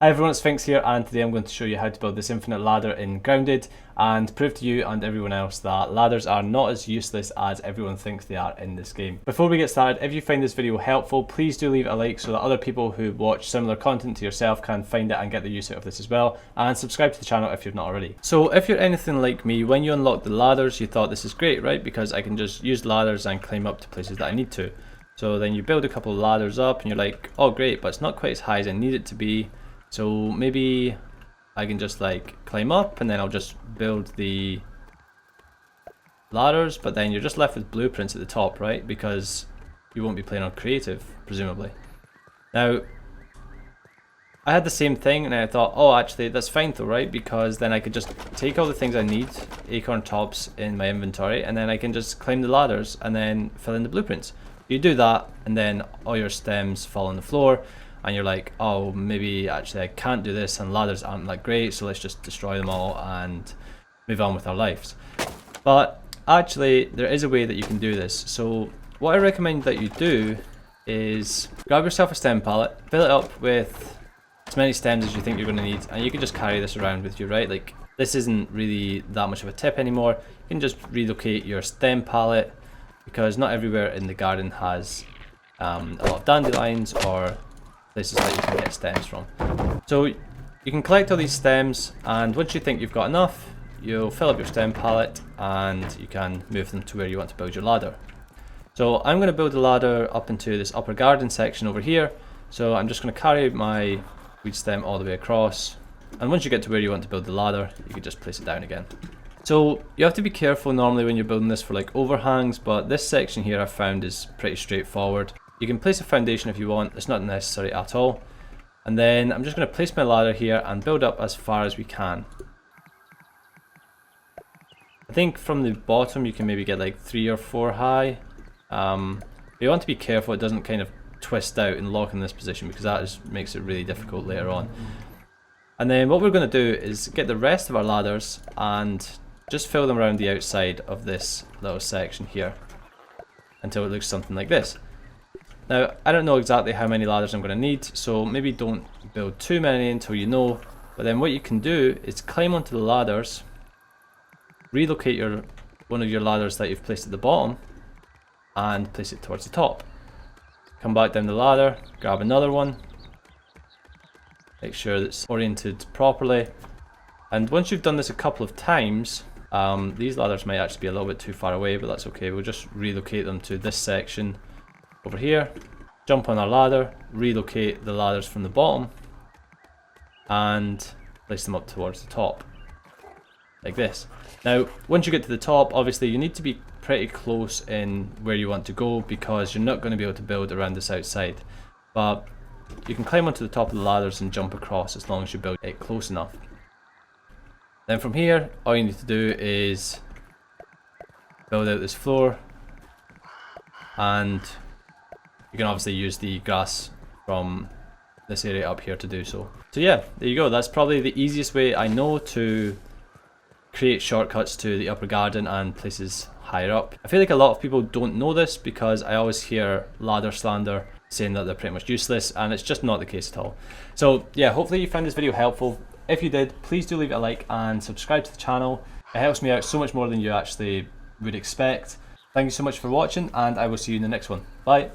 Hi everyone, it's Sphinx here, and today I'm going to show you how to build this infinite ladder in Grounded and prove to you and everyone else that ladders are not as useless as everyone thinks they are in this game. Before we get started, if you find this video helpful, please do leave it a like so that other people who watch similar content to yourself can find it and get the use out of this as well, and subscribe to the channel if you've not already. So if you're anything like me, when you unlock the ladders you thought this is great, right? Because I can just use ladders and climb up to places that I need to. So then you build a couple of ladders up and you're like, oh great, but it's not quite as high as I need it to be. So maybe I can just like climb up and then I'll just build the ladders, but then you're just left with blueprints at the top, right? Because you won't be playing on creative, presumably. Now, I had the same thing and I thought, oh actually that's fine though, right? Because then I could just take all the things I need, acorn tops in my inventory, and then I can just climb the ladders and then fill in the blueprints. You do that and then all your stems fall on the floor. And you're like, oh, maybe actually I can't do this and ladders aren't that great, so let's just destroy them all and move on with our lives. But actually, there is a way that you can do this. So what I recommend that you do is grab yourself a stem pallet, fill it up with as many stems as you think you're going to need, and you can just carry this around with you, right? Like, this isn't really that much of a tip anymore. You can just relocate your stem pallet, because not everywhere in the garden has a lot of dandelions or places that you can get stems from. So you can collect all these stems, and once you think you've got enough, you'll fill up your stem pallet and you can move them to where you want to build your ladder. So I'm going to build a ladder up into this upper garden section over here. So I'm just going to carry my weed stem all the way across, and once you get to where you want to build the ladder, you can just place it down again. So you have to be careful normally when you're building this for like overhangs, but this section here I've found is pretty straightforward. You can place a foundation if you want, it's not necessary at all. And then I'm just going to place my ladder here and build up as far as we can. I think from the bottom you can maybe get like 3 or 4 high. You want to be careful it doesn't kind of twist out and lock in this position, because that just makes it really difficult later on. And then what we're going to do is get the rest of our ladders and just fill them around the outside of this little section here until it looks something like this. Now, I don't know exactly how many ladders I'm going to need, so maybe don't build too many until you know. But then what you can do is climb onto the ladders, relocate one of your ladders that you've placed at the bottom, and place it towards the top. Come back down the ladder, grab another one, make sure it's oriented properly. And once you've done this a couple of times, these ladders might actually be a little bit too far away, but that's okay. We'll just relocate them to this section over here, jump on our ladder, relocate the ladders from the bottom, and place them up towards the top, like this. Now, once you get to the top, obviously you need to be pretty close in where you want to go, because you're not going to be able to build around this outside. But you can climb onto the top of the ladders and jump across as long as you build it close enough. Then from here, all you need to do is build out this floor, and you can obviously use the grass from this area up here to do so. So yeah, there you go. That's probably the easiest way I know to create shortcuts to the upper garden and places higher up. I feel like a lot of people don't know this, because I always hear ladder slander saying that they're pretty much useless, and it's just not the case at all. So yeah, hopefully you found this video helpful. If you did, please do leave it a like and subscribe to the channel. It helps me out so much more than you actually would expect. Thank you so much for watching, and I will see you in the next one. Bye.